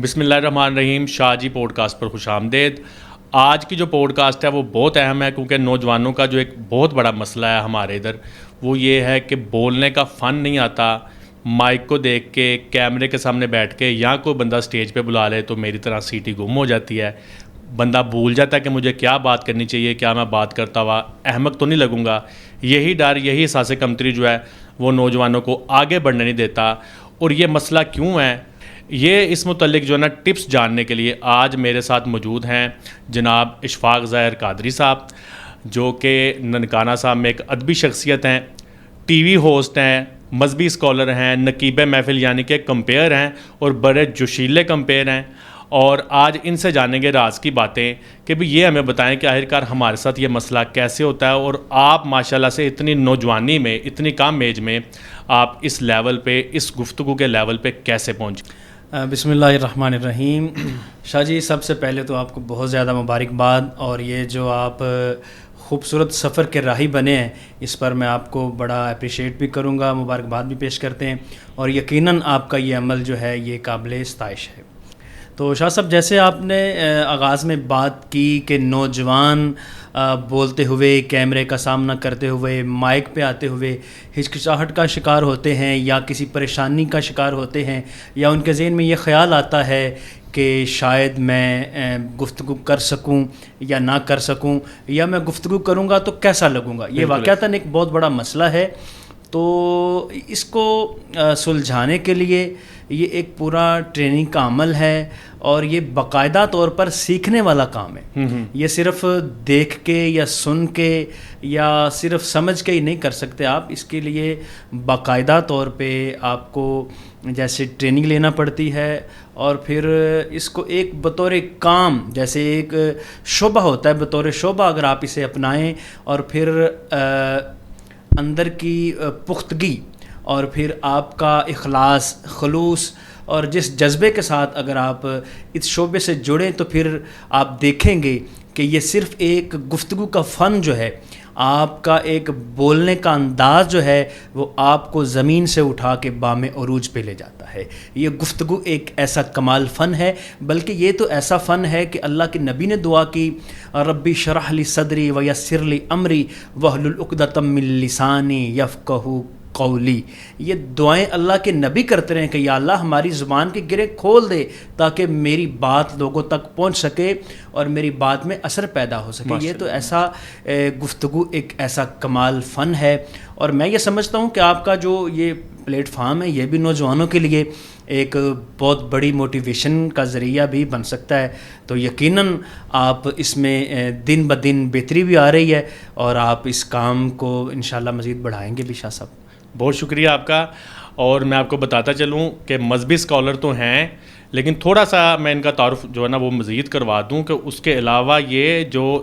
بسم اللہ الرحمن الرحیم. شاہ جی پوڈ کاسٹ پر خوش آمدید. آج کی جو پوڈ کاسٹ ہے وہ بہت اہم ہے کیونکہ نوجوانوں کا جو ایک بہت بڑا مسئلہ ہے ہمارے ادھر وہ یہ ہے کہ بولنے کا فن نہیں آتا. مائک کو دیکھ کے کیمرے کے سامنے بیٹھ کے یا کوئی بندہ اسٹیج پہ بلا لے تو میری طرح سیٹی گم ہو جاتی ہے. بندہ بھول جاتا ہے کہ مجھے کیا بات کرنی چاہیے, کیا میں بات کرتا ہوا احمق تو نہیں لگوں گا. یہی ڈر, یہی احساس کمتری جو ہے وہ نوجوانوں کو آگے بڑھنے نہیں دیتا. اور یہ مسئلہ کیوں ہے, یہ اس متعلق جو ہے نا ٹپس جاننے کے لیے آج میرے ساتھ موجود ہیں جناب اشفاق ظاہر قادری صاحب, جو کہ ننکانہ صاحب میں ایک ادبی شخصیت ہیں, ٹی وی ہوسٹ ہیں, مذہبی اسکالر ہیں, نقیب محفل یعنی کہ کمپیئر ہیں اور بڑے جوشیلے کمپیئر ہیں. اور آج ان سے جانیں گے راز کی باتیں کہ بھی یہ ہمیں بتائیں کہ آخرکار ہمارے ساتھ یہ مسئلہ کیسے ہوتا ہے اور آپ ماشاءاللہ سے اتنی نوجوانی میں, اتنی کم ایج میں آپ اس لیول پہ, اس گفتگو کے لیول پہ کیسے پہنچے. بسم اللہ الرحمن الرحیم. شاہ جی, سب سے پہلے تو آپ کو بہت زیادہ مبارکباد, اور یہ جو آپ خوبصورت سفر کے راہی بنے ہیں اس پر میں آپ کو بڑا اپریشیٹ بھی کروں گا, مبارکباد بھی پیش کرتے ہیں, اور یقیناً آپ کا یہ عمل جو ہے یہ قابل ستائش ہے. تو شاہ صاحب, جیسے آپ نے آغاز میں بات کی کہ نوجوان بولتے ہوئے, کیمرے کا سامنا کرتے ہوئے, مائک پہ آتے ہوئے ہچکچاہٹ کا شکار ہوتے ہیں یا کسی پریشانی کا شکار ہوتے ہیں, یا ان کے ذہن میں یہ خیال آتا ہے کہ شاید میں گفتگو کر سکوں یا نہ کر سکوں, یا میں گفتگو کروں گا تو کیسا لگوں گا. یہ واقعتاً ایک بہت بڑا مسئلہ ہے. تو اس کو سلجھانے کے لیے یہ ایک پورا ٹریننگ کا عمل ہے, اور یہ باقاعدہ طور پر سیکھنے والا کام ہے. یہ صرف دیکھ کے یا سن کے یا صرف سمجھ کے ہی نہیں کر سکتے آپ. اس کے لیے باقاعدہ طور پہ آپ کو جیسے ٹریننگ لینا پڑتی ہے, اور پھر اس کو ایک بطور کام, جیسے ایک شعبہ ہوتا ہے, بطور شعبہ اگر آپ اسے اپنائیں اور پھر اندر کی پختگی اور پھر آپ کا اخلاص, خلوص اور جس جذبے کے ساتھ اگر آپ اس شعبے سے جڑیں تو پھر آپ دیکھیں گے کہ یہ صرف ایک گفتگو کا فن جو ہے, آپ کا ایک بولنے کا انداز جو ہے وہ آپ کو زمین سے اٹھا کے بام عروج پہ لے جاتا ہے. یہ گفتگو ایک ایسا کمال فن ہے, بلکہ یہ تو ایسا فن ہے کہ اللہ کے نبی نے دعا کی, ربی شرح لی صدری ویسر لی امری واحلل عقدۃ من لسانی یفقہوا قولی. یہ دعائیں اللہ کے نبی کرتے رہے کہ یا اللہ ہماری زبان کے گرے کھول دے تاکہ میری بات لوگوں تک پہنچ سکے اور میری بات میں اثر پیدا ہو سکے. یہ تو ایسا گفتگو ایک ایسا کمال فن ہے, اور میں یہ سمجھتا ہوں کہ آپ کا جو یہ پلیٹ فارم ہے یہ بھی نوجوانوں کے لیے ایک بہت بڑی موٹیویشن کا ذریعہ بھی بن سکتا ہے. تو یقیناً آپ اس میں دن بدن بہتری بھی آ رہی ہے, اور آپ اس کام کو انشاءاللہ مزید بڑھائیں گے بھی. شاہ صاحب بہت شکریہ آپ کا. اور میں آپ کو بتاتا چلوں کہ مذہبی اسکالر تو ہیں, لیکن تھوڑا سا میں ان کا تعارف جو ہے نا وہ مزید کروا دوں کہ اس کے علاوہ یہ جو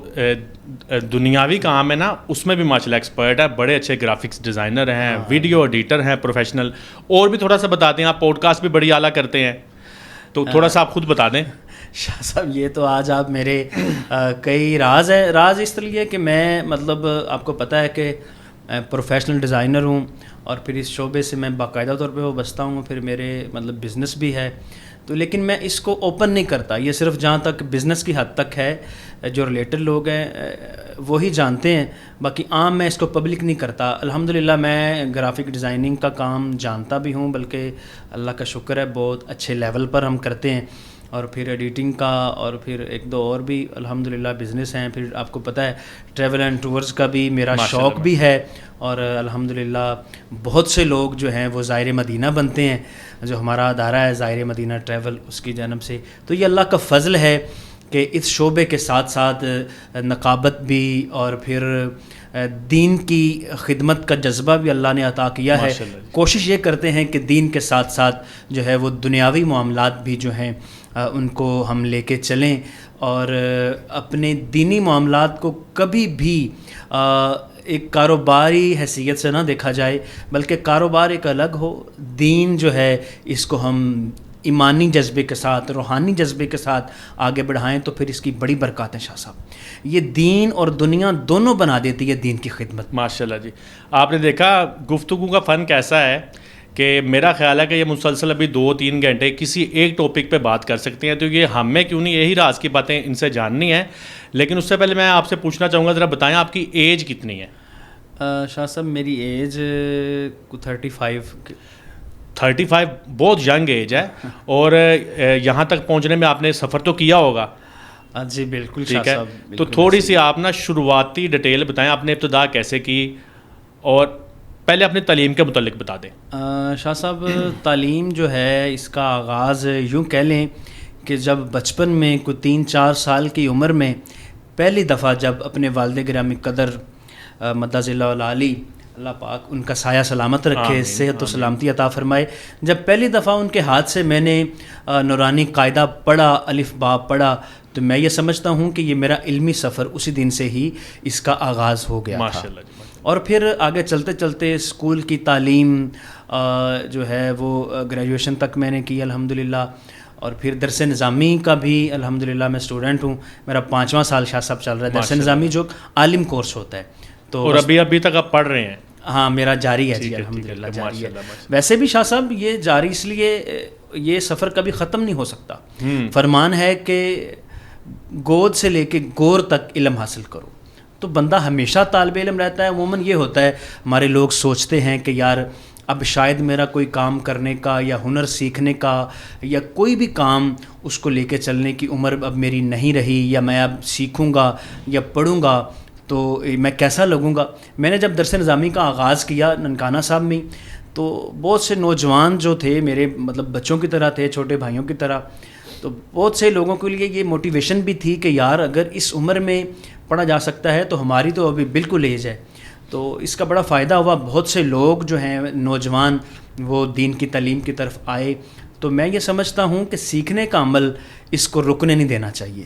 دنیاوی کام ہے نا اس میں بھی ماشاءاللہ ایکسپرٹ ہے. بڑے اچھے گرافکس ڈیزائنر ہیں, ویڈیو ایڈیٹر ہیں پروفیشنل, اور بھی تھوڑا سا بتا دیں, آپ پوڈ کاسٹ بھی بڑی اعلیٰ کرتے ہیں, تو تھوڑا سا آپ خود بتا دیں. شاہ صاحب یہ تو آج آپ میرے کئی راز ہیں. راز اس لیے کہ میں مطلب آپ کو پتہ ہے کہ پروفیشنل ڈیزائنر ہوں, اور پھر اس شعبے سے میں باقاعدہ طور پہ وابستہ ہوں, پھر میرے مطلب بزنس بھی ہے. تو لیکن میں اس کو اوپن نہیں کرتا, یہ صرف جہاں تک بزنس کی حد تک ہے, جو ریلیٹڈ لوگ ہیں وہی جانتے ہیں, باقی عام میں اس کو پبلک نہیں کرتا. الحمدللہ میں گرافک ڈیزائننگ کا کام جانتا بھی ہوں, بلکہ اللہ کا شکر ہے بہت اچھے لیول پر ہم کرتے ہیں, اور پھر ایڈیٹنگ کا, اور پھر ایک دو اور بھی الحمدللہ بزنس ہیں. پھر آپ کو پتہ ہے ٹریول اینڈ ٹورز کا بھی میرا شوق بھی ہے, اور الحمدللہ بہت سے لوگ جو ہیں وہ زائر مدینہ بنتے ہیں, جو ہمارا ادارہ ہے زائر مدینہ ٹریول, اس کی جانب سے. تو یہ اللہ کا فضل ہے کہ اس شعبے کے ساتھ ساتھ نقابت بھی اور پھر دین کی خدمت کا جذبہ بھی اللہ نے عطا کیا ہے. کوشش یہ کرتے ہیں کہ دین کے ساتھ ساتھ جو ہے وہ دنیاوی معاملات بھی جو ہیں ان کو ہم لے کے چلیں, اور اپنے دینی معاملات کو کبھی بھی ایک کاروباری حیثیت سے نہ دیکھا جائے, بلکہ کاروبار ایک الگ ہو, دین جو ہے اس کو ہم ایمانی جذبے کے ساتھ, روحانی جذبے کے ساتھ آگے بڑھائیں تو پھر اس کی بڑی برکات ہیں. شاہ صاحب یہ دین اور دنیا دونوں بنا دیتی ہے دین کی خدمت. ماشاءاللہ جی. آپ نے دیکھا گفتگو کا فن کیسا ہے کہ میرا خیال ہے کہ یہ مسلسل ابھی 2-3 گھنٹے کسی ایک ٹاپک پہ بات کر سکتے ہیں, تو یہ ہمیں کیوں نہیں یہی راز کی باتیں ان سے جاننی ہیں. لیکن اس سے پہلے میں آپ سے پوچھنا چاہوں گا, ذرا بتائیں آپ کی ایج کتنی ہے؟ شاہ صاحب میری ایج 35 بہت ینگ ایج ہے, اور یہاں تک پہنچنے میں آپ نے سفر تو کیا ہوگا. جی بالکل. ٹھیک ہے, تو تھوڑی سی آپ نا شروعاتی ڈیٹیل بتائیں, آپ نے ابتدا کیسے کی, اور پہلے اپنی تعلیم کے متعلق بتا دیں. شاہ صاحب تعلیم جو ہے اس کا آغاز یوں کہہ لیں کہ جب بچپن میں کوئی 3-4 سال کی عمر میں پہلی دفعہ جب اپنے والد گرامی قدر مدظ اللہ العالی, اللہ پاک ان کا سایہ سلامت رکھے, صحت و سلامتی عطا فرمائے, جب پہلی دفعہ ان کے ہاتھ سے میں نے نورانی قاعدہ پڑھا, الف با پڑھا, تو میں یہ سمجھتا ہوں کہ یہ میرا علمی سفر اسی دن سے ہی اس کا آغاز ہو گیا تھا. اور پھر آگے چلتے چلتے اسکول کی تعلیم جو ہے وہ گریجویشن تک میں نے کی الحمدللہ, اور پھر درس نظامی کا بھی الحمدللہ میں اسٹوڈنٹ ہوں, میرا 5واں سال شاہ صاحب چل رہا ہے. درس نظامی جو عالم کورس ہوتا ہے, تو اور ابھی تک آپ پڑھ رہے ہیں؟ ہاں میرا جاری ہے جی الحمدللہ جاری ہے. ویسے بھی شاہ صاحب یہ جاری اس لیے, یہ سفر کبھی ختم نہیں ہو سکتا. فرمان ہے کہ گود سے لے کے گور تک علم حاصل کرو, تو بندہ ہمیشہ طالب علم رہتا ہے. عموماً یہ ہوتا ہے ہمارے لوگ سوچتے ہیں کہ یار اب شاید میرا کوئی کام کرنے کا یا ہنر سیکھنے کا یا کوئی بھی کام اس کو لے کے چلنے کی عمر اب میری نہیں رہی, یا میں اب سیکھوں گا یا پڑھوں گا تو میں کیسا لگوں گا. میں نے جب درس نظامی کا آغاز کیا ننکانہ صاحب میں, تو بہت سے نوجوان جو تھے میرے مطلب بچوں کی طرح تھے, چھوٹے بھائیوں کی طرح, تو بہت سے لوگوں کے لیے یہ موٹیویشن بھی تھی کہ یار اگر اس عمر میں پڑھا جا سکتا ہے تو ہماری تو ابھی بالکل ایج ہے. تو اس کا بڑا فائدہ ہوا, بہت سے لوگ جو ہیں نوجوان وہ دین کی تعلیم کی طرف آئے. تو میں یہ سمجھتا ہوں کہ سیکھنے کا عمل اس کو رکنے نہیں دینا چاہیے.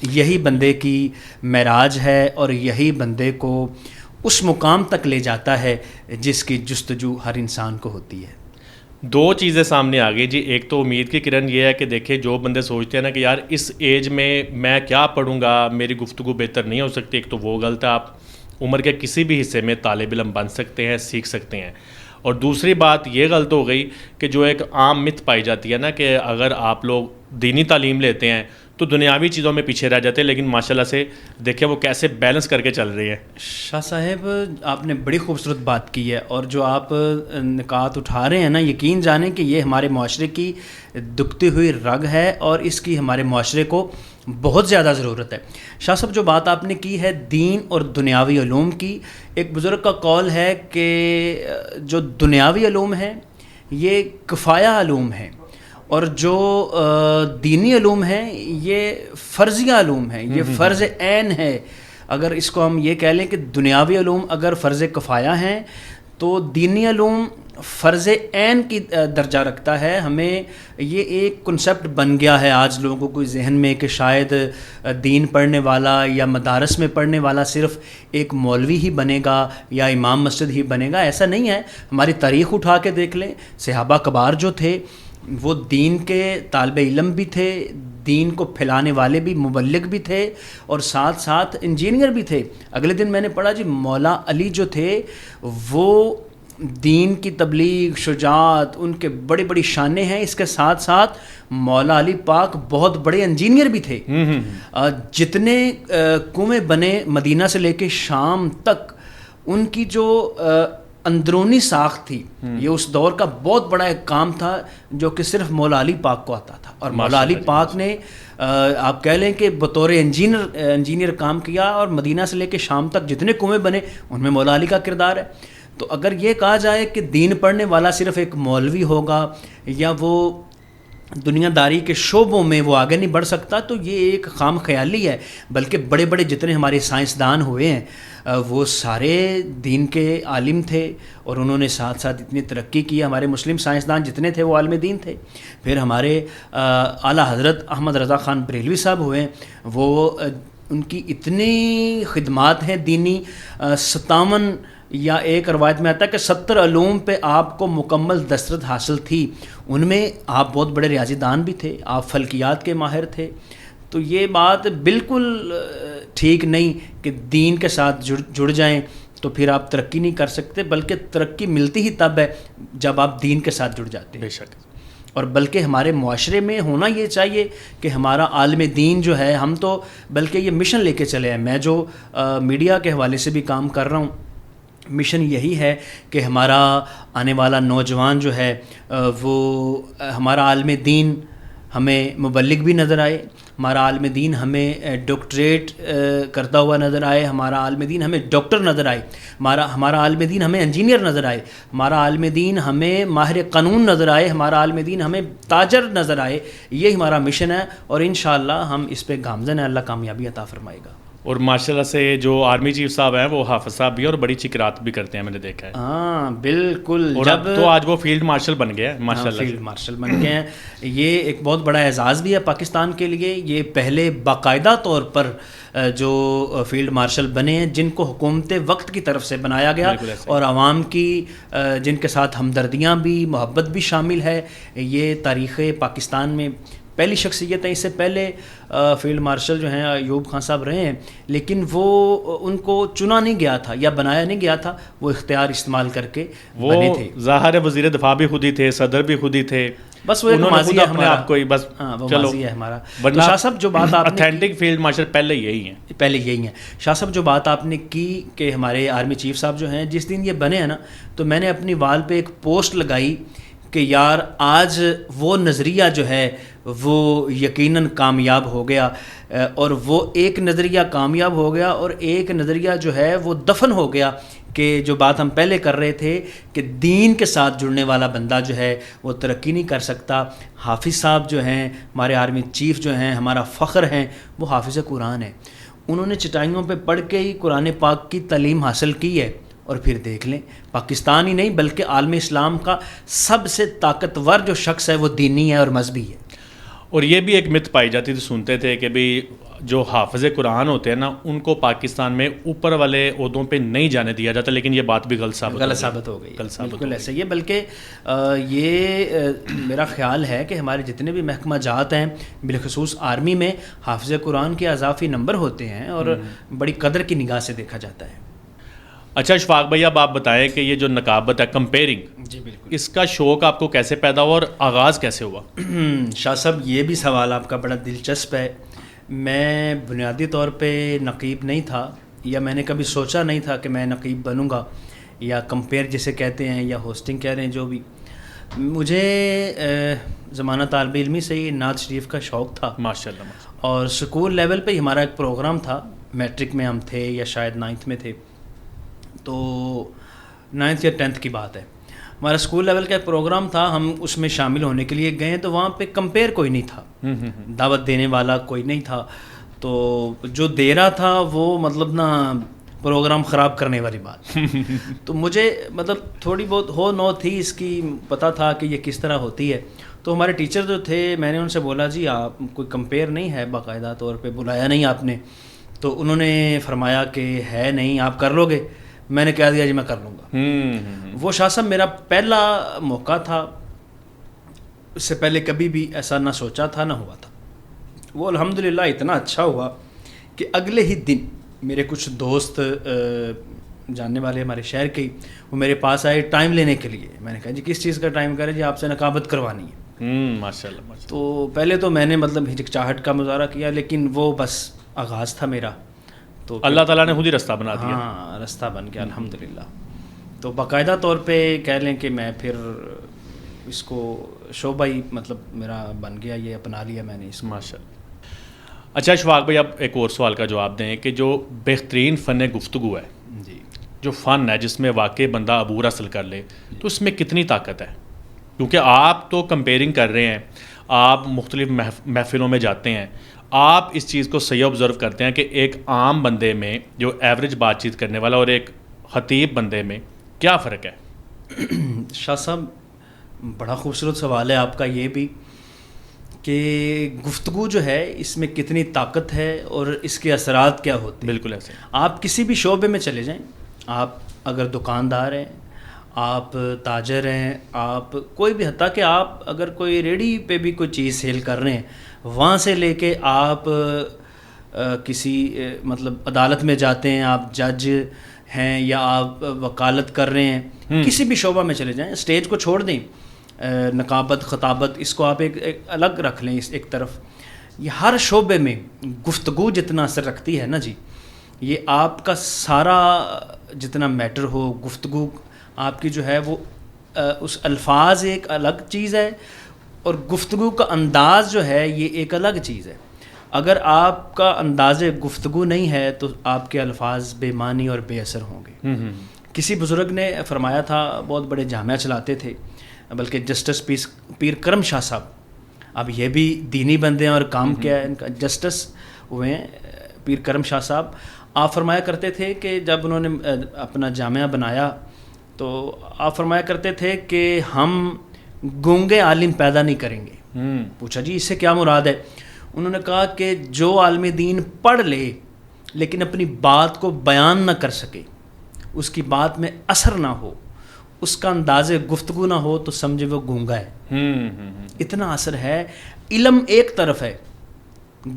یہی بندے کی معراج ہے, اور یہی بندے کو اس مقام تک لے جاتا ہے جس کی جستجو ہر انسان کو ہوتی ہے. 2 چیزیں سامنے آ گئی جی. ایک تو امید کی کرن یہ ہے کہ دیکھیں جو بندے سوچتے ہیں نا کہ یار اس ایج میں کیا پڑھوں گا, میری گفتگو بہتر نہیں ہو سکتی, ایک تو وہ غلط ہے. آپ عمر کے کسی بھی حصے میں طالب علم بن سکتے ہیں, سیکھ سکتے ہیں. اور دوسری بات یہ غلط ہو گئی کہ جو ایک عام مت پائی جاتی ہے نا کہ اگر آپ لوگ دینی تعلیم لیتے ہیں تو دنیاوی چیزوں میں پیچھے رہ جاتے ہیں, لیکن ماشاءاللہ سے دیکھیں وہ کیسے بیلنس کر کے چل رہی ہے. شاہ صاحب آپ نے بڑی خوبصورت بات کی ہے, اور جو آپ نکات اٹھا رہے ہیں نا, یقین جانیں کہ یہ ہمارے معاشرے کی دکھتی ہوئی رگ ہے, اور اس کی ہمارے معاشرے کو بہت زیادہ ضرورت ہے. شاہ صاحب جو بات آپ نے کی ہے دین اور دنیاوی علوم کی, ایک بزرگ کا قول ہے کہ جو دنیاوی علوم ہیں یہ کفایہ علوم ہیں, اور جو دینی علوم ہیں یہ فرضیہ علوم ہیں, یہ فرض عین ہے. اگر اس کو ہم یہ کہہ لیں کہ دنیاوی علوم اگر فرض کفایہ ہیں تو دینی علوم فرض عین کی درجہ رکھتا ہے. ہمیں یہ ایک کنسیپٹ بن گیا ہے آج لوگوں کو ذہن میں کہ شاید دین پڑھنے والا یا مدارس میں پڑھنے والا صرف ایک مولوی ہی بنے گا یا امام مسجد ہی بنے گا. ایسا نہیں ہے. ہماری تاریخ اٹھا کے دیکھ لیں, صحابہ کبار جو تھے وہ دین کے طالب علم بھی تھے, دین کو پھیلانے والے بھی, مبلغ بھی تھے, اور ساتھ ساتھ انجینئر بھی تھے. اگلے دن میں نے پڑھا جی مولا علی جو تھے وہ دین کی تبلیغ, شجاعت, ان کے بڑی بڑی شانیں ہیں. اس کے ساتھ ساتھ مولا علی پاک بہت بڑے انجینئر بھی تھے. جتنے کنویں بنے مدینہ سے لے کے شام تک, ان کی جو اندرونی ساخت تھی, یہ اس دور کا بہت بڑا ایک کام تھا جو کہ صرف مولا علی پاک کو آتا تھا. اور مولا علی پاک نے آپ کہہ لیں کہ بطور انجینئر کام کیا, اور مدینہ سے لے کے شام تک جتنے کنویں بنے ان میں مولا علی کا کردار ہے. تو اگر یہ کہا جائے کہ دین پڑھنے والا صرف ایک مولوی ہوگا یا وہ دنیا داری کے شعبوں میں وہ آگے نہیں بڑھ سکتا, تو یہ ایک خام خیالی ہے. بلکہ بڑے بڑے جتنے ہمارے سائنسدان ہوئے ہیں وہ سارے دین کے عالم تھے, اور انہوں نے ساتھ ساتھ اتنی ترقی کی. ہمارے مسلم سائنسدان جتنے تھے وہ عالم دین تھے. پھر ہمارے اعلیٰ حضرت احمد رضا خان بریلوی صاحب ہوئے, وہ ان کی اتنی خدمات ہیں دینی, 57 یا ایک روایت میں آتا ہے کہ 70 علوم پہ آپ کو مکمل دسترس حاصل تھی. ان میں آپ بہت بڑے ریاضی دان بھی تھے, آپ فلکیات کے ماہر تھے. تو یہ بات بالکل ٹھیک نہیں کہ دین کے ساتھ جڑ جائیں تو پھر آپ ترقی نہیں کر سکتے، بلکہ ترقی ملتی ہی تب ہے جب آپ دین کے ساتھ جڑ جاتے ہیں. بے شک. اور بلکہ ہمارے معاشرے میں ہونا یہ چاہیے کہ ہمارا عالم دین جو ہے، ہم تو بلکہ یہ مشن لے کے چلے ہیں. میں جو میڈیا کے حوالے سے بھی کام کر رہا ہوں، مشن یہی ہے کہ ہمارا آنے والا نوجوان جو ہے وہ ہمارا عالم دین ہمیں مبلغ بھی نظر آئے، ہمارا عالم دین ہمیں ڈاکٹریٹ کرتا ہوا نظر آئے، ہمارا عالم دین ہمیں ڈاکٹر نظر آئے، ہمارا عالم دین ہمیں انجینئر نظر آئے، ہمارا عالم دین ہمیں ماہر قانون نظر آئے، ہمارا عالم دین ہمیں تاجر نظر آئے. یہ ہمارا مشن ہے اور انشاءاللہ ہم اس پہ گامزن ہیں. اللہ کامیابی عطا فرمائے گا. اور ماشاء اللہ سے جو آرمی چیف صاحب ہیں وہ حافظ صاحب بھی اور بڑی اچھی قرات بھی کرتے ہیں، میں نے دیکھا ہے. ہاں بالکل. اور اب تو آج وہ فیلڈ مارشل بن گئے ہیں ماشاء اللہ. فیلڈ مارشل بن گئے ہیں. یہ ایک بہت بڑا اعزاز بھی ہے پاکستان کے لیے. یہ پہلے باقاعدہ طور پر جو فیلڈ مارشل بنے ہیں جن کو حکومت وقت کی طرف سے بنایا گیا اور عوام کی جن کے ساتھ ہمدردیاں بھی، محبت بھی شامل ہے. یہ تاریخ پاکستان میں پہلی شخصیت ہے. اس سے پہلے فیلڈ مارشل جو ہیں ایوب خان صاحب رہے ہیں، لیکن وہ ان کو چنا نہیں گیا تھا یا بنایا نہیں گیا تھا، وہ اختیار استعمال کر کے بنے تھے. ظاہر ہے وزیر دفاع بھی خود ہی تھے، صدر بھی خود ہی تھے. بس وہ ایک ماضی ہے اپنے آپ کو ہی بس چلو ہے ہمارا. تو شاہ صاحب جو بات آپ نے اتھینٹک فیلڈ مارشل پہلے یہی ہیں. شاہ صاحب جو بات آپ نے کی کہ ہمارے آرمی چیف صاحب جو ہیں جس دن یہ بنے ہیں نا، تو میں نے اپنی وال پہ ایک پوسٹ لگائی کہ یار آج وہ نظریہ جو ہے وہ یقیناً کامیاب ہو گیا، اور وہ ایک نظریہ کامیاب ہو گیا اور ایک نظریہ جو ہے وہ دفن ہو گیا. کہ جو بات ہم پہلے کر رہے تھے کہ دین کے ساتھ جڑنے والا بندہ جو ہے وہ ترقی نہیں کر سکتا. حافظ صاحب جو ہیں ہمارے آرمی چیف جو ہیں، ہمارا فخر ہیں، وہ حافظ قرآن ہیں. انہوں نے چٹائیوں پہ پڑھ کے ہی قرآن پاک کی تعلیم حاصل کی ہے. اور پھر دیکھ لیں پاکستان ہی نہیں بلکہ عالم اسلام کا سب سے طاقتور جو شخص ہے وہ دینی ہے اور مذہبی ہے. اور یہ بھی ایک مت پائی جاتی تھی، سنتے تھے کہ بھئی جو حافظ قرآن ہوتے ہیں نا ان کو پاکستان میں اوپر والے عہدوں پہ نہیں جانے دیا جاتا، لیکن یہ بات بھی غلط ثابت ہو گئی. بالکل ایسا ہی ہے. بلکہ یہ میرا خیال ہے کہ ہمارے جتنے بھی محکمہ جات ہیں بالخصوص آرمی میں حافظ قرآن کے اضافی نمبر ہوتے ہیں اور بڑی قدر کی نگاہ سے دیکھا جاتا ہے. اچھا اشفاق بھائی، اب آپ بتائیں کہ یہ جو نقابت ہے کمپیئرنگ، جی بالکل، اس کا شوق آپ کو کیسے پیدا ہوا اور آغاز کیسے ہوا؟ شاہ صاحب یہ بھی سوال آپ کا بڑا دلچسپ ہے. میں بنیادی طور پہ نقیب نہیں تھا، یا میں نے کبھی سوچا نہیں تھا کہ میں نقیب بنوں گا، یا کمپیئر جسے کہتے ہیں یا ہوسٹنگ کہہ رہے ہیں جو بھی. مجھے زمانہ طالب علمی سے ہی نعت شریف کا شوق تھا ماشاءاللہ. اور اسکول لیول پہ ہی ہمارا ایک پروگرام تھا. میٹرک میں ہم تھے یا شاید 9th میں تھے، تو 9th یا 10th کی بات ہے. ہمارا اسکول لیول کا ایک پروگرام تھا، ہم اس میں شامل ہونے کے لیے گئے تو وہاں پہ کمپیئر کوئی نہیں تھا، دعوت دینے والا کوئی نہیں تھا. تو جو دے رہا تھا وہ مطلب نا پروگرام خراب کرنے والی بات. تو مجھے مطلب تھوڑی بہت ہو نو تھی اس کی، پتہ تھا کہ یہ کس طرح ہوتی ہے. تو ہمارے ٹیچر جو تھے، میں نے ان سے بولا جی آپ کوئی کمپیئر نہیں ہے، باقاعدہ طور پہ بلایا نہیں آپ نے. تو انہوں نے فرمایا کہ ہے نہیں، آپ کر لو گے. میں نے کہہ دیا جی میں کر لوں گا. وہ شاہ صاحب میرا پہلا موقع تھا، اس سے پہلے کبھی بھی ایسا نہ سوچا تھا نہ ہوا تھا. وہ الحمدللہ اتنا اچھا ہوا کہ اگلے ہی دن میرے کچھ دوست جاننے والے ہمارے شہر کے ہی، وہ میرے پاس آئے ٹائم لینے کے لیے. میں نے کہا جی کس چیز کا ٹائم کرے؟ جی آپ سے نقابت کروانی ہے. ماشاءاللہ. تو پہلے تو میں نے مطلب ہچکچاہٹ کا مظاہرہ کیا، لیکن وہ بس آغاز تھا میرا. تو اللہ تعالیٰ نے خود ہی رستہ بنا دیا. ہاں رستہ بن گیا الحمدللہ. تو باقاعدہ طور پہ کہہ لیں کہ میں پھر اس کو شعبہ ہی مطلب میرا بن گیا، یہ اپنا لیا میں نے اس کو. ماشاءاللہ. اچھا اشفاق بھائی، اب ایک اور سوال کا جواب دیں کہ جو بہترین فن گفتگو ہے، جی جو فن ہے جس میں واقعی بندہ عبور حاصل کر لے، تو اس میں کتنی طاقت ہے؟ کیونکہ آپ تو کمپیئرنگ کر رہے ہیں، آپ مختلف محفلوں میں جاتے ہیں، آپ اس چیز کو صحیح آبزرو کرتے ہیں کہ ایک عام بندے میں جو ایوریج بات چیت کرنے والا اور ایک خطیب بندے میں کیا فرق ہے؟ شاہ صاحب بڑا خوبصورت سوال ہے آپ کا یہ بھی، کہ گفتگو جو ہے اس میں کتنی طاقت ہے اور اس کے اثرات کیا ہوتے ہیں. بالکل ایسے. آپ کسی بھی شعبے میں چلے جائیں، آپ اگر دکاندار ہیں، آپ تاجر ہیں، آپ کوئی بھی، حتیٰ کہ آپ اگر کوئی ریڑھی پہ بھی کوئی چیز سیل کر رہے ہیں، وہاں سے لے کے آپ کسی مطلب عدالت میں جاتے ہیں، آپ جج ہیں یا آپ وکالت کر رہے ہیں، کسی بھی شعبہ میں چلے جائیں، اسٹیج کو چھوڑ دیں، نقابت خطابت اس کو آپ ایک الگ رکھ لیں اس ایک طرف، یہ ہر شعبے میں گفتگو جتنا اثر رکھتی ہے نا جی، یہ آپ کا سارا جتنا میٹر ہو، گفتگو آپ کی جو ہے وہ اس الفاظ ایک الگ چیز ہے اور گفتگو کا انداز جو ہے یہ ایک الگ چیز ہے. اگر آپ کا انداز گفتگو نہیں ہے تو آپ کے الفاظ بے معنی اور بے اثر ہوں گے. کسی بزرگ نے فرمایا تھا، بہت بڑے جامعہ چلاتے تھے، بلکہ جسٹس پیر کرم شاہ صاحب، اب یہ بھی دینی بندے ہیں اور کام کیا ہے ان کا، جسٹس ہوئے ہیں پیر کرم شاہ صاحب. آپ فرمایا کرتے تھے کہ جب انہوں نے اپنا جامعہ بنایا تو آپ فرمایا کرتے تھے کہ ہم گونگے عالم پیدا نہیں کریں گے. پوچھا جی اس سے کیا مراد ہے؟ انہوں نے کہا کہ جو عالم دین پڑھ لے لیکن اپنی بات کو بیان نہ کر سکے، اس کی بات میں اثر نہ ہو، اس کا انداز گفتگو نہ ہو تو سمجھے وہ گونگا ہے. اتنا اثر ہے. علم ایک طرف ہے،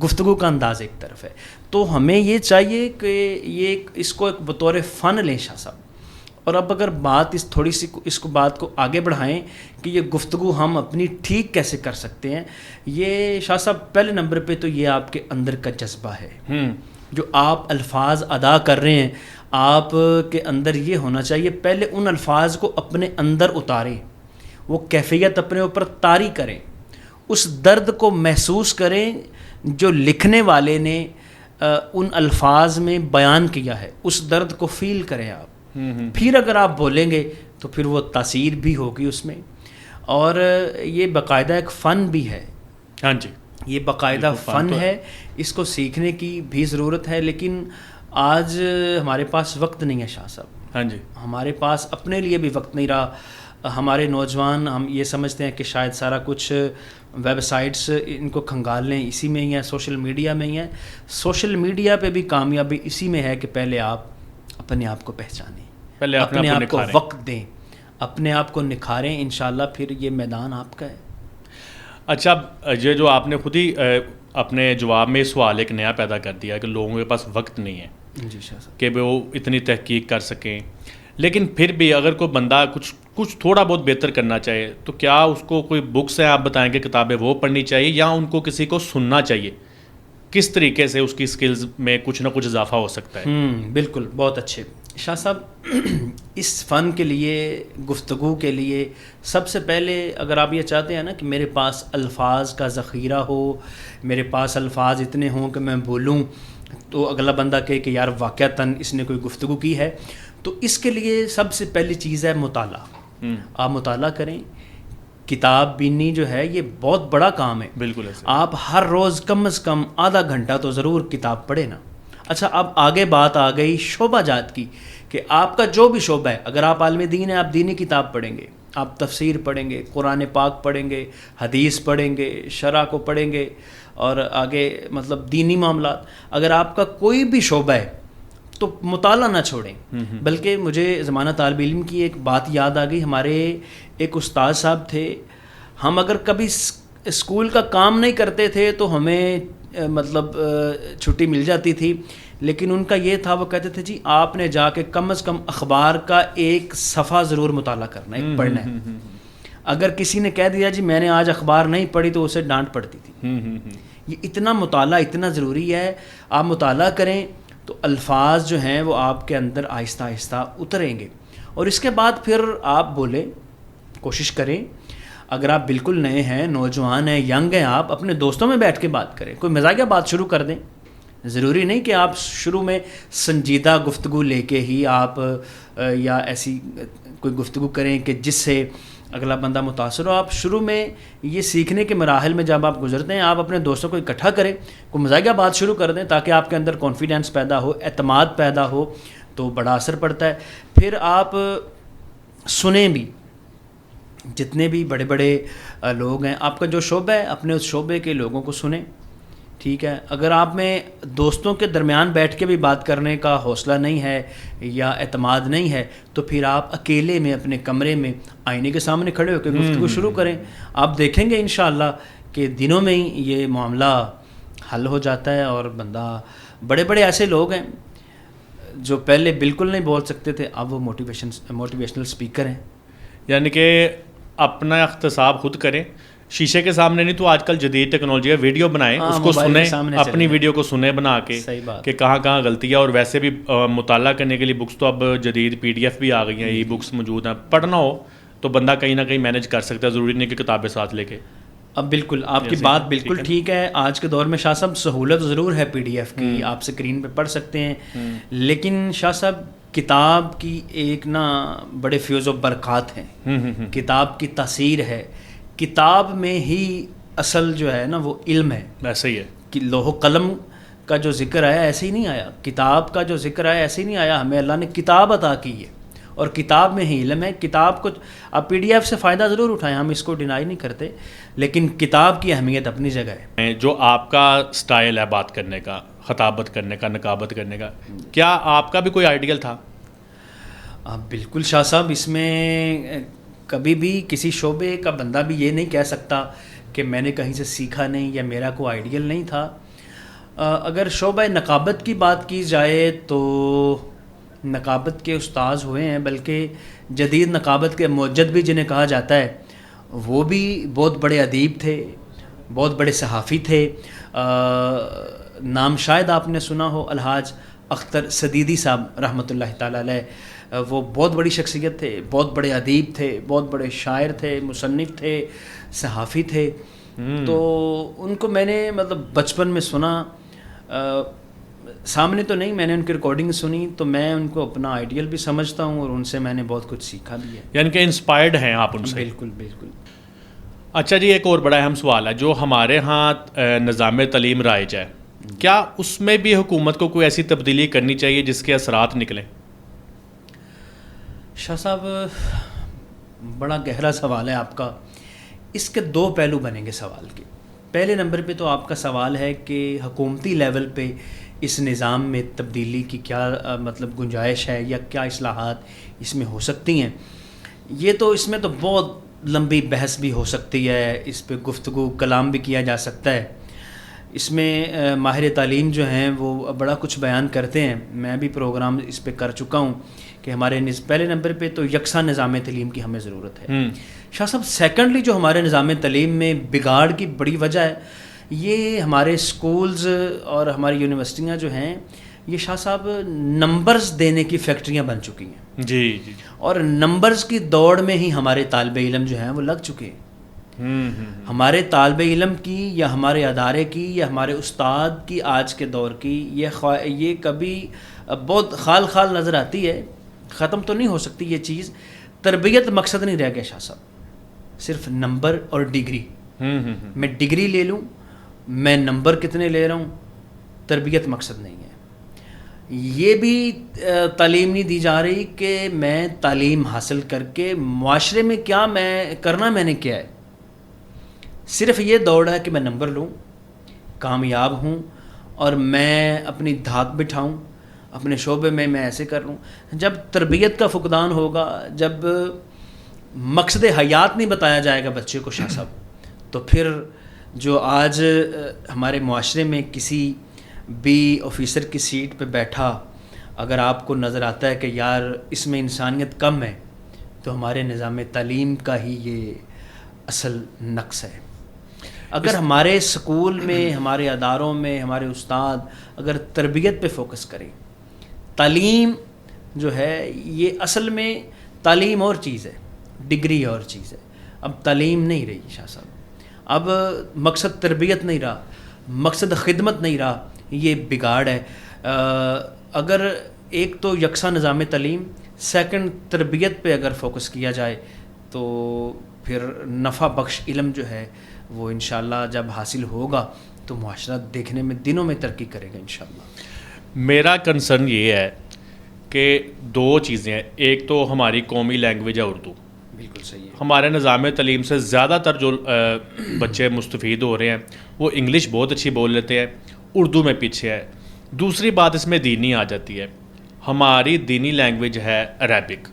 گفتگو کا انداز ایک طرف ہے. تو ہمیں یہ چاہیے کہ یہ اس کو ایک بطور فن لیں شاہ صاحب. اور اب اگر بات تھوڑی سی اس کو بات کو آگے بڑھائیں کہ یہ گفتگو ہم اپنی ٹھیک کیسے کر سکتے ہیں، یہ شاہ صاحب پہلے نمبر پہ تو یہ آپ کے اندر کا جذبہ ہے. جو آپ الفاظ ادا کر رہے ہیں، آپ کے اندر یہ ہونا چاہیے پہلے ان الفاظ کو اپنے اندر اتاریں، وہ کیفیت اپنے اوپر طاری کریں، اس درد کو محسوس کریں جو لکھنے والے نے ان الفاظ میں بیان کیا ہے، اس درد کو فیل کریں آپ. پھر اگر آپ بولیں گے تو پھر وہ تاثیر بھی ہوگی اس میں. اور یہ باقاعدہ ایک فن بھی ہے. ہاں جی، یہ باقاعدہ فن ہے، اس کو سیکھنے کی بھی ضرورت ہے. لیکن آج ہمارے پاس وقت نہیں ہے شاہ صاحب. ہاں جی، ہمارے پاس اپنے لیے بھی وقت نہیں رہا. ہمارے نوجوان ہم یہ سمجھتے ہیں کہ شاید سارا کچھ ویب سائٹس ان کو کھنگال لیں، اسی میں ہی ہے، سوشل میڈیا میں ہی ہے. سوشل میڈیا پہ بھی کامیابی اسی میں ہے کہ پہلے آپ اپنے آپ کو پہچانیں، پہلے اپنے آپ کو وقت دیں، اپنے آپ کو نکھاریں، انشاءاللہ پھر یہ میدان آپ کا ہے. اچھا، یہ جو آپ نے خود ہی اپنے جواب میں سوال ایک نیا پیدا کر دیا کہ لوگوں کے پاس وقت نہیں ہے جی شاہ صاحب کہ وہ اتنی تحقیق کر سکیں. لیکن پھر بھی اگر کوئی بندہ کچھ تھوڑا بہت بہتر کرنا چاہے تو کیا اس کو کوئی بکس ہیں آپ بتائیں گے، کتابیں وہ پڑھنی چاہیے یا ان کو کسی کو سننا چاہیے؟ کس طریقے سے اس کی سکلز میں کچھ نہ کچھ اضافہ ہو سکتا ہے؟ بالکل، بہت اچھے شاہ صاحب. اس فن کے لیے، گفتگو کے لیے سب سے پہلے اگر آپ یہ چاہتے ہیں نا کہ میرے پاس الفاظ کا ذخیرہ ہو، میرے پاس الفاظ اتنے ہوں کہ میں بولوں تو اگلا بندہ کہے کہ یار واقعتاً اس نے کوئی گفتگو کی ہے، تو اس کے لیے سب سے پہلی چیز ہے مطالعہ. آپ مطالعہ کریں. کتاب بینی جو ہے یہ بہت بڑا کام ہے. بالکل ایسے آپ ہر روز کم از کم آدھا گھنٹہ تو ضرور کتاب پڑھیں نا. اچھا، اب آگے بات آ گئی شعبہ جات کی کہ آپ کا جو بھی شعبہ ہے، اگر آپ عالم دین ہیں آپ دینی کتاب پڑھیں گے، آپ تفسیر پڑھیں گے، قرآن پاک پڑھیں گے، حدیث پڑھیں گے، شرع کو پڑھیں گے اور آگے مطلب دینی معاملات. اگر آپ کا کوئی بھی شعبہ ہے تو مطالعہ نہ چھوڑیں. بلکہ مجھے زمانہ طالب علم کی ایک بات یاد آ گئی. ہمارے ایک استاد صاحب تھے، ہم اگر کبھی اسکول کا کام نہیں کرتے تھے تو ہمیں مطلب چھٹی مل جاتی تھی، لیکن ان کا یہ تھا، وہ کہتے تھے جی آپ نے جا کے کم از کم اخبار کا ایک صفحہ ضرور مطالعہ کرنا ہے، پڑھنا ہے. اگر کسی نے کہہ دیا جی میں نے آج اخبار نہیں پڑھی تو اسے ڈانٹ پڑتی تھی. یہ اتنا مطالعہ اتنا ضروری ہے. آپ مطالعہ کریں تو الفاظ جو ہیں وہ آپ کے اندر آہستہ آہستہ اتریں گے. اور اس کے بعد پھر آپ بولیں، کوشش کریں. اگر آپ بالکل نئے ہیں، نوجوان ہیں، ینگ ہیں، آپ اپنے دوستوں میں بیٹھ کے بات کریں، کوئی مزاحیہ بات شروع کر دیں. ضروری نہیں کہ آپ شروع میں سنجیدہ گفتگو لے کے ہی آپ یا ایسی کوئی گفتگو کریں کہ جس سے اگلا بندہ متاثر ہو. آپ شروع میں یہ سیکھنے کے مراحل میں جب آپ گزرتے ہیں، آپ اپنے دوستوں کو اکٹھا کریں، کوئی مزاحیہ بات شروع کر دیں تاکہ آپ کے اندر کانفیڈنس پیدا ہو، اعتماد پیدا ہو، تو بڑا اثر پڑتا ہے. پھر آپ سنیں بھی. جتنے بھی بڑے بڑے لوگ ہیں، آپ کا جو شعبہ ہے اپنے اس شعبے کے لوگوں کو سنیں. ٹھیک ہے. اگر آپ میں دوستوں کے درمیان بیٹھ کے بھی بات کرنے کا حوصلہ نہیں ہے یا اعتماد نہیں ہے تو پھر آپ اکیلے میں اپنے کمرے میں آئینے کے سامنے کھڑے ہو کے گفتگو شروع کریں. آپ دیکھیں گے انشاءاللہ کہ دنوں میں ہی یہ معاملہ حل ہو جاتا ہے. اور بندہ، بڑے بڑے ایسے لوگ ہیں جو پہلے بالکل نہیں بول سکتے تھے اب وہ موٹیویشنل اسپیکر ہیں. یعنی کہ اپنا اختصاب خود کریں, شیشے کے سامنے نہیں تو آج کل جدید ٹیکنالوجی ہے, ویڈیو بنائیں, اس کو سنیں, اپنی ویڈیو کو سنیں بنا کے کہ کہاں کہاں غلطی ہے. اور ویسے بھی مطالعہ کرنے کے لیے بکس تو اب جدید PDF بھی آ گئی ہیں, ای بکس موجود ہیں, پڑھنا ہو تو بندہ کہیں نہ کہیں مینیج کر سکتا ہے, ضروری نہیں کہ کتابیں ساتھ لے کے. اب بالکل آپ کی بات بالکل ٹھیک ہے. آج کے دور میں شاہ صاحب سہولت ضرور ہے PDF کی, آپ اسکرین پہ پڑھ سکتے ہیں, لیکن شاہ صاحب کتاب کی ایک نا بڑے فیوز و برکات ہیں, کتاب کی تاثیر ہے, کتاب میں ہی اصل جو ہے نا وہ علم ہے. ایسا ہی ہے کہ لوح و قلم کا جو ذکر آیا ایسے ہی نہیں آیا, کتاب کا جو ذکر آیا ایسے ہی نہیں آیا. ہمیں اللہ نے کتاب عطا کی ہے اور کتاب میں ہی علم ہے. کتاب کو آپ PDF سے فائدہ ضرور اٹھائیں, ہم اس کو ڈینائی نہیں کرتے, لیکن کتاب کی اہمیت اپنی جگہ ہے. جو آپ کا سٹائل ہے بات کرنے کا, خطابت کرنے کا, نقابت کرنے کا, کیا آپ کا بھی کوئی آئیڈیل تھا؟ بالکل شاہ صاحب, اس میں کبھی بھی کسی شعبے کا بندہ بھی یہ نہیں کہہ سکتا کہ میں نے کہیں سے سیکھا نہیں یا میرا کوئی آئیڈیل نہیں تھا. اگر شعبہ نقابت کی بات کی جائے تو نقابت کے استاذ ہوئے ہیں, بلکہ جدید نقابت کے موجد بھی جنہیں کہا جاتا ہے, وہ بھی بہت بڑے ادیب تھے, بہت بڑے صحافی تھے. نام شاید آپ نے سنا ہو الحاج اختر صدیدی صاحب رحمۃ اللہ تعالی علیہ, وہ بہت بڑی شخصیت تھے, بہت بڑے ادیب تھے, بہت بڑے شاعر تھے, مصنف تھے, صحافی تھے. تو ان کو میں نے مطلب بچپن میں سنا, سامنے تو نہیں, میں نے ان کی ریکارڈنگ سنی, تو میں ان کو اپنا آئیڈیل بھی سمجھتا ہوں اور ان سے میں نے بہت کچھ سیکھا بھی ہے. یعنی کہ انسپائرڈ ہیں آپ ان سے؟ بالکل بالکل. اچھا جی, ایک اور بڑا اہم سوال ہے, جو ہمارے ہاں نظام تعلیم رائج ہے, کیا اس میں بھی حکومت کو کوئی ایسی تبدیلی کرنی چاہیے جس کے اثرات نکلیں؟ شاہ صاحب بڑا گہرا سوال ہے آپ کا. اس کے دو پہلو بنیں گے سوال کے. پہلے نمبر پہ تو آپ کا سوال ہے کہ حکومتی لیول پہ اس نظام میں تبدیلی کی کیا مطلب گنجائش ہے یا کیا اصلاحات اس میں ہو سکتی ہیں. یہ تو اس میں تو بہت لمبی بحث بھی ہو سکتی ہے, اس پہ گفتگو کلام بھی کیا جا سکتا ہے. اس میں ماہر تعلیم جو ہیں وہ بڑا کچھ بیان کرتے ہیں, میں بھی پروگرام اس پہ کر چکا ہوں کہ ہمارے پہلے نمبر پہ تو یکساں نظام تعلیم کی ہمیں ضرورت ہے. شاہ صاحب سیکنڈلی جو ہمارے نظام تعلیم میں بگاڑ کی بڑی وجہ ہے, یہ ہمارے سکولز اور ہماری یونیورسٹیاں جو ہیں یہ شاہ صاحب نمبرز دینے کی فیکٹریاں بن چکی ہیں. جی جی. اور نمبرز کی دوڑ میں ہی ہمارے طالب علم جو ہیں وہ لگ چکے ہیں. ہمارے طالب علم کی یا ہمارے ادارے کی یا ہمارے استاد کی آج کے دور کی یہ کبھی بہت خال خال نظر آتی ہے, ختم تو نہیں ہو سکتی یہ چیز. تربیت مقصد نہیں رہ گیا شاہ صاحب, صرف نمبر اور ڈگری. میں ڈگری لے لوں, میں نمبر کتنے لے رہا ہوں, تربیت مقصد نہیں ہے. یہ بھی تعلیم نہیں دی جا رہی کہ میں تعلیم حاصل کر کے معاشرے میں کیا میں کرنا, میں نے کیا ہے. صرف یہ دوڑ ہے کہ میں نمبر لوں, کامیاب ہوں اور میں اپنی دھاک بٹھاؤں, اپنے شعبے میں میں ایسے کر لوں. جب تربیت کا فقدان ہوگا, جب مقصد حیات نہیں بتایا جائے گا بچے کو شاہ صاحب, تو پھر جو آج ہمارے معاشرے میں کسی بھی آفیسر کی سیٹ پہ بیٹھا اگر آپ کو نظر آتا ہے کہ یار اس میں انسانیت کم ہے, تو ہمارے نظام تعلیم کا ہی یہ اصل نقص ہے. اگر ہمارے سکول میں, ہمارے اداروں میں ہمارے استاد اگر تربیت پہ فوکس کریں, تعلیم جو ہے یہ اصل میں تعلیم اور چیز ہے, ڈگری اور چیز ہے. اب تعلیم نہیں رہی شاہ صاحب, اب مقصد تربیت نہیں رہا, مقصد خدمت نہیں رہا, یہ بگاڑ ہے. اگر ایک تو یکساں نظام تعلیم, سیکنڈ تربیت پہ اگر فوکس کیا جائے تو پھر نفع بخش علم جو ہے وہ انشاءاللہ جب حاصل ہوگا تو معاشرہ دیکھنے میں دنوں میں ترقی کرے گا انشاءاللہ. میرا کنسرن یہ ہے کہ دو چیزیں ہیں. ایک تو ہماری قومی لینگویج ہے اردو. بالکل صحیح ہے. ہمارے نظام تعلیم سے زیادہ تر جو بچے مستفید ہو رہے ہیں وہ انگلش بہت اچھی بول لیتے ہیں, اردو میں پیچھے ہے. دوسری بات اس میں دینی آ جاتی ہے. ہماری دینی لینگویج ہے عربک,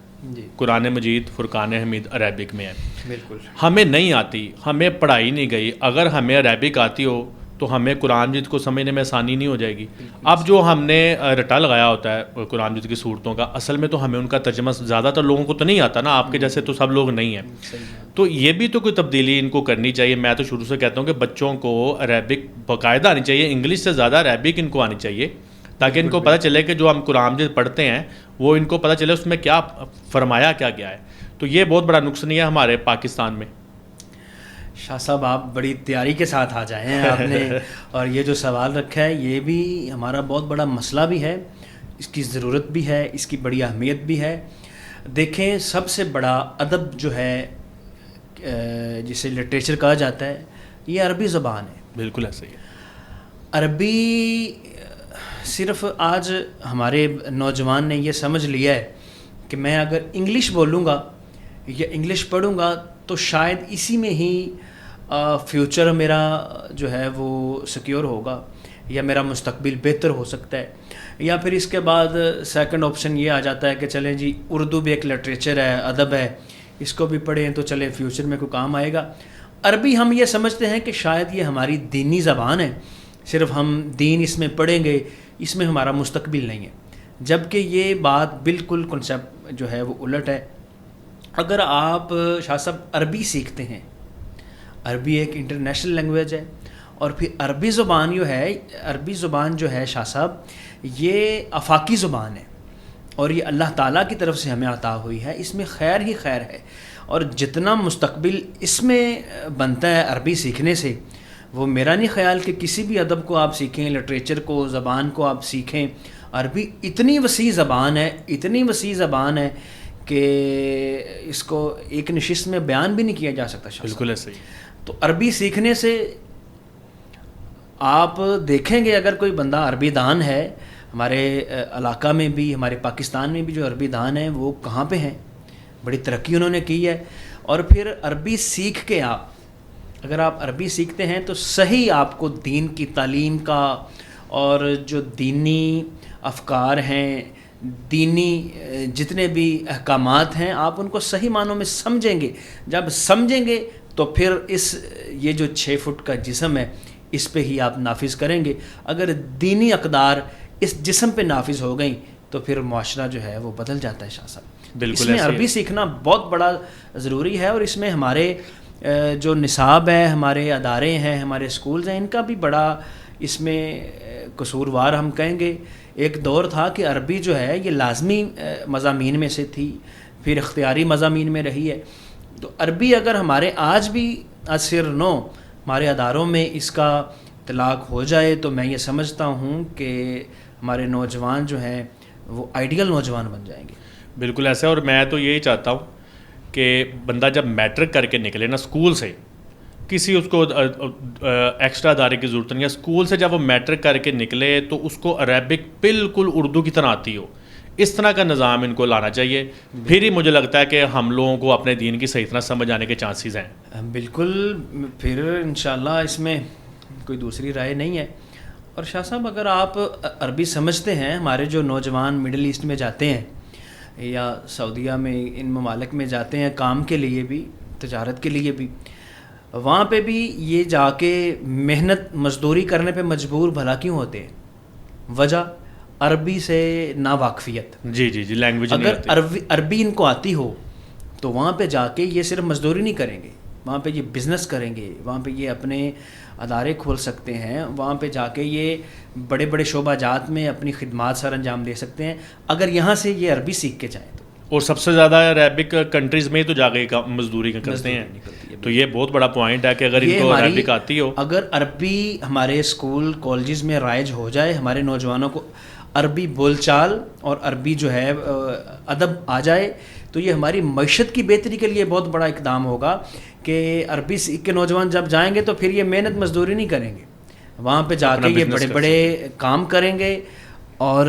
قرآن مجید فرقان حمید عربک میں ہے. بالکل. ہمیں نہیں آتی, ہمیں پڑھائی نہیں گئی. اگر ہمیں عربک آتی ہو تو ہمیں قرآن مجید کو سمجھنے میں آسانی نہیں ہو جائے گی. اب جو ہم نے رٹا لگایا ہوتا ہے قرآن مجید کی صورتوں کا, اصل میں تو ہمیں ان کا ترجمہ زیادہ تر لوگوں کو تو نہیں آتا نا, آپ کے جیسے تو سب لوگ نہیں ہیں. تو یہ بھی تو کوئی تبدیلی ان کو کرنی چاہیے. میں تو شروع سے کہتا ہوں کہ بچوں کو عربک باقاعدہ آنی چاہیے, انگلش سے زیادہ عربک ان کو آنی چاہیے, تاکہ ان کو پتہ چلے کہ جو ہم قرآن مجید پڑھتے ہیں وہ ان کو پتہ چلے اس میں کیا فرمایا کیا گیا ہے. تو یہ بہت بڑا نقصان ہے ہمارے پاکستان میں. شاہ صاحب آپ بڑی تیاری کے ساتھ آ جائیں ہیں آپ نے, اور یہ جو سوال رکھا ہے یہ بھی ہمارا بہت بڑا مسئلہ بھی ہے, اس کی ضرورت بھی ہے, اس کی بڑی اہمیت بھی ہے. دیکھیں سب سے بڑا ادب جو ہے جسے لٹریچر کہا جاتا ہے یہ عربی زبان ہے. بالکل ایسا ہی ہے. عربی صرف آج ہمارے نوجوان نے یہ سمجھ لیا ہے کہ میں اگر انگلش بولوں گا یا انگلش پڑھوں گا تو شاید اسی میں ہی فیوچر میرا جو ہے وہ سیکیور ہوگا یا میرا مستقبل بہتر ہو سکتا ہے. یا پھر اس کے بعد سیکنڈ آپشن یہ آ جاتا ہے کہ چلیں جی اردو بھی ایک لٹریچر ہے, ادب ہے, اس کو بھی پڑھیں تو چلیں فیوچر میں کوئی کام آئے گا. عربی ہم یہ سمجھتے ہیں کہ شاید یہ ہماری دینی زبان ہے, صرف ہم دین اس میں پڑھیں گے, اس میں ہمارا مستقبل نہیں ہے. جبکہ یہ بات بالکل کنسیپٹ جو ہے وہ الٹ ہے. اگر آپ شاہ صاحب عربی سیکھتے ہیں, عربی ایک انٹرنیشنل لینگویج ہے, اور پھر عربی زبان جو ہے شاہ صاحب یہ آفاقی زبان ہے, اور یہ اللہ تعالیٰ کی طرف سے ہمیں عطا ہوئی ہے. اس میں خیر ہی خیر ہے, اور جتنا مستقبل اس میں بنتا ہے عربی سیکھنے سے, وہ میرا نہیں خیال کہ کسی بھی ادب کو آپ سیکھیں, لٹریچر کو, زبان کو آپ سیکھیں. عربی اتنی وسیع زبان ہے کہ اس کو ایک نشست میں بیان بھی نہیں کیا جا سکتا. بالکل ایسے ہی. تو عربی سیکھنے سے آپ دیکھیں گے اگر کوئی بندہ عربی دان ہے, ہمارے علاقہ میں بھی, ہمارے پاکستان میں بھی جو عربی دان ہیں وہ کہاں پہ ہیں, بڑی ترقی انہوں نے کی ہے. اور پھر عربی سیکھ کے اگر آپ عربی سیکھتے ہیں تو صحیح آپ کو دین کی تعلیم کا اور جو دینی افکار ہیں, دینی جتنے بھی احکامات ہیں, آپ ان کو صحیح معنوں میں سمجھیں گے. جب سمجھیں گے تو پھر یہ جو 6 فٹ کا جسم ہے اس پہ ہی آپ نافذ کریں گے. اگر دینی اقدار اس جسم پہ نافذ ہو گئیں تو پھر معاشرہ جو ہے وہ بدل جاتا ہے. شاہ صاحب اس میں عربی سیکھنا بہت بڑا ضروری ہے, اور اس میں ہمارے جو نصاب ہے, ہمارے ادارے ہیں, ہمارے اسکولز ہیں, ان کا بھی بڑا اس میں قصوروار ہم کہیں گے. ایک دور تھا کہ عربی جو ہے یہ لازمی مضامین میں سے تھی, پھر اختیاری مضامین میں رہی ہے. تو عربی اگر ہمارے آج بھی عصر نو ہمارے اداروں میں اس کا اطلاق ہو جائے تو میں یہ سمجھتا ہوں کہ ہمارے نوجوان جو ہیں وہ آئیڈیل نوجوان بن جائیں گے. بالکل ایسا ہے. اور میں تو یہی چاہتا ہوں کہ بندہ جب میٹرک کر کے نکلے نا اسکول سے, کسی اس کو ایکسٹرا ادارے کی ضرورت نہیں ہے, اسکول سے جب وہ میٹرک کر کے نکلے تو اس کو عربک بالکل اردو کی طرح آتی ہو. اس طرح کا نظام ان کو لانا چاہیے, پھر ہی مجھے لگتا ہے کہ ہم لوگوں کو اپنے دین کی صحیح طرح سمجھ آنے کے چانسز ہیں. بالکل, پھر انشاءاللہ اس میں کوئی دوسری رائے نہیں ہے. اور شاہ صاحب اگر آپ عربی سمجھتے ہیں, ہمارے جو نوجوان مڈل ایسٹ میں جاتے ہیں یا سعودیہ میں, ان ممالک میں جاتے ہیں کام کے لیے بھی, تجارت کے لیے بھی, وہاں پہ بھی یہ جا کے محنت مزدوری کرنے پہ مجبور بھلا کیوں ہوتے ہیں؟ وجہ عربی سے ناواقفیت. جی لینگویج. اگر عربی ان کو آتی ہو تو وہاں پہ جا کے یہ صرف مزدوری نہیں کریں گے, وہاں پہ یہ بزنس کریں گے, وہاں پہ یہ اپنے ادارے کھول سکتے ہیں, وہاں پہ جا کے یہ بڑے بڑے شعبہ جات میں اپنی خدمات سر انجام دے سکتے ہیں اگر یہاں سے یہ عربی سیکھ کے جائیں تو. اور سب سے زیادہ عربک کنٹریز میں تو جا کے مزدوری کرتے ہیں. تو یہ بہت بڑا پوائنٹ ہے کہ اگر ان کو عربک آتی ہو, اگر عربی ہمارے اسکول کالجز میں رائج ہو جائے, ہمارے نوجوانوں کو عربی بول چال اور عربی جو ہے ادب آ جائے, تو یہ ہماری معیشت کی بہتری کے لیے بہت بڑا اقدام ہوگا کہ عربی سیکھ کے نوجوان جب جائیں گے تو پھر یہ محنت مزدوری نہیں کریں گے, وہاں پہ جا کے یہ بڑے بڑے کام کریں گے. اور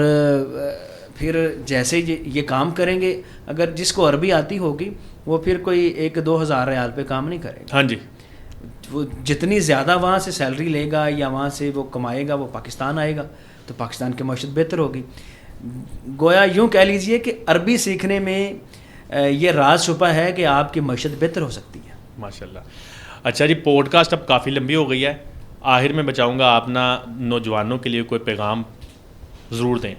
پھر جیسے یہ کام کریں گے, اگر جس کو عربی آتی ہوگی وہ پھر کوئی 1-2 ہزار ریال پہ کام نہیں کرے گا. ہاں جی, وہ جتنی زیادہ وہاں سے سیلری لے گا یا وہاں سے وہ کمائے گا, وہ پاکستان آئے گا تو پاکستان کی معیشت بہتر ہوگی. گویا یوں کہہ لیجئے کہ عربی سیکھنے میں یہ راز چھپا ہے کہ آپ کی معیشت بہتر ہو سکتی ہے. ماشاءاللہ. اچھا جی, پوڈ کاسٹ اب کافی لمبی ہو گئی ہے, آخر میں بچاؤں گا آپ نا نوجوانوں کے لیے کوئی پیغام ضرور دیں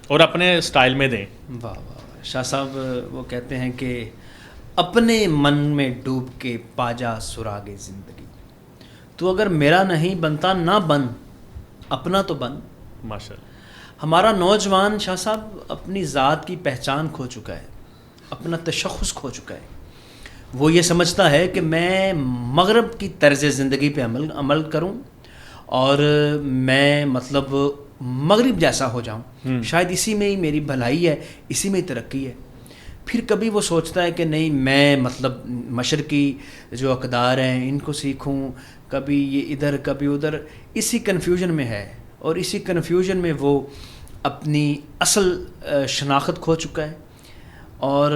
اور اپنے سٹائل میں دیں. واہ واہ واہ. شاہ صاحب وہ کہتے ہیں کہ اپنے من میں ڈوب کے پا جا سراغ زندگی. تو اگر میرا نہیں بنتا نہ بن، اپنا تو بن. ماشاء اللہ. ہمارا نوجوان شاہ صاحب اپنی ذات کی پہچان کھو چکا ہے، اپنا تشخص کھو چکا ہے. وہ یہ سمجھتا ہے کہ میں مغرب کی طرز زندگی پہ عمل کروں اور میں مطلب مغرب جیسا ہو جاؤں، شاید اسی میں ہی میری بھلائی ہے، اسی میں ہی ترقی ہے. پھر کبھی وہ سوچتا ہے کہ نہیں میں مطلب مشرقی جو اقدار ہیں ان کو سیکھوں، کبھی یہ ادھر کبھی ادھر. اسی کنفیوژن میں ہے اور اسی کنفیوژن میں وہ اپنی اصل شناخت کھو چکا ہے اور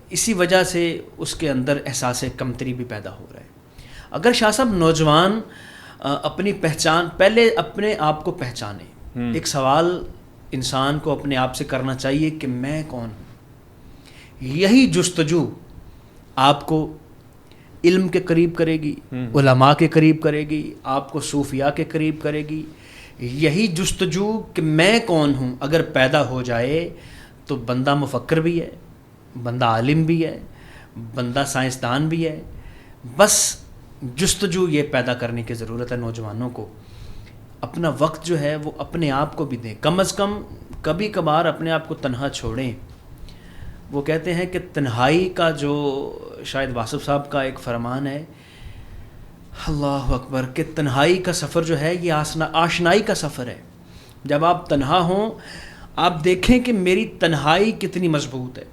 اسی وجہ سے اس کے اندر احساس کمتری بھی پیدا ہو رہا ہے. اگر شاہ صاحب نوجوان اپنی پہچان پہلے اپنے آپ کو پہچانے. ایک سوال انسان کو اپنے آپ سے کرنا چاہیے کہ میں کون ہوں. یہی جستجو آپ کو علم کے قریب کرے گی، علماء کے قریب کرے گی، آپ کو صوفیاء کے قریب کرے گی. یہی جستجو کہ میں کون ہوں اگر پیدا ہو جائے تو بندہ مفکر بھی ہے، بندہ عالم بھی ہے، بندہ سائنسدان بھی ہے. بس جستجو یہ پیدا کرنے کی ضرورت ہے نوجوانوں کو. اپنا وقت جو ہے وہ اپنے آپ کو بھی دیں، کم از کم کبھی کبھار اپنے آپ کو تنہا چھوڑیں. وہ کہتے ہیں کہ تنہائی کا جو شاید واصف صاحب کا ایک فرمان ہے، اللہ اکبر، کہ تنہائی کا سفر جو ہے یہ آشنائی کا سفر ہے. جب آپ تنہا ہوں آپ دیکھیں کہ میری تنہائی کتنی مضبوط ہے.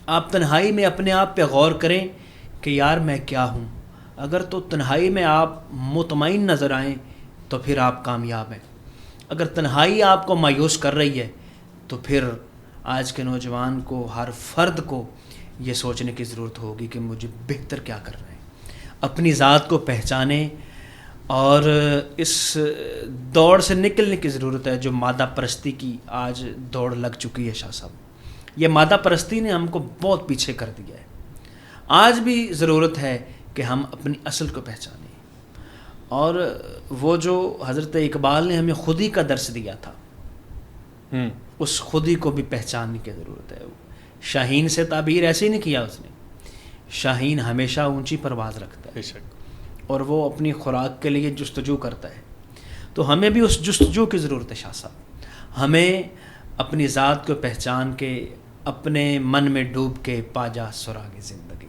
آپ تنہائی میں اپنے آپ پہ غور کریں کہ یار میں کیا ہوں. اگر تو تنہائی میں آپ مطمئن نظر آئیں تو پھر آپ کامیاب ہیں. اگر تنہائی آپ کو مایوس کر رہی ہے تو پھر آج کے نوجوان کو، ہر فرد کو یہ سوچنے کی ضرورت ہوگی کہ مجھے بہتر کیا کرنا ہے. اپنی ذات کو پہچانیں اور اس دوڑ سے نکلنے کی ضرورت ہے جو مادہ پرستی کی آج دوڑ لگ چکی ہے. شاہ صاحب یہ مادہ پرستی نے ہم کو بہت پیچھے کر دیا ہے. آج بھی ضرورت ہے کہ ہم اپنی اصل کو پہچانیں. اور وہ جو حضرت اقبال نے ہمیں خودی کا درس دیا تھا، اس خودی کو بھی پہچاننے کی ضرورت ہے. شاہین سے تعبیر ایسے ہی نہیں کیا اس نے. شاہین ہمیشہ اونچی پرواز رکھتا ہے اور وہ اپنی خوراک کے لیے جستجو کرتا ہے. تو ہمیں بھی اس جستجو کی ضرورت ہے. شاہ صاحب ہمیں اپنی ذات کو پہچان کے اپنے من میں ڈوب کے پا جا سراغ زندگی.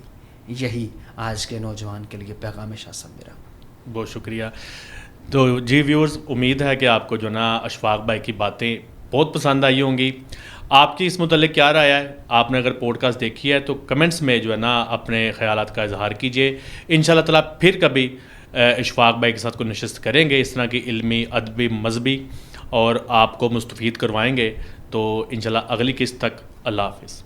یہی آج کے نوجوان کے لیے پیغام شاہ صاحب میرا. بہت شکریہ. تو جی ویورز، امید ہے کہ آپ کو جو نا اشفاق بھائی کی باتیں بہت پسند آئی ہوں گی. آپ کی اس متعلق کیا رائے ہے؟ آپ نے اگر پوڈ کاسٹ دیکھی ہے تو کمنٹس میں جو ہے نا اپنے خیالات کا اظہار کیجیے. انشاءاللہ تعالیٰ پھر کبھی اشفاق بھائی کے ساتھ کوئی نشست کریں گے اس طرح کی علمی، ادبی، مذہبی، اور آپ کو مستفید کروائیں گے. تو انشاءاللہ اگلی قسط تک اللہ حافظ.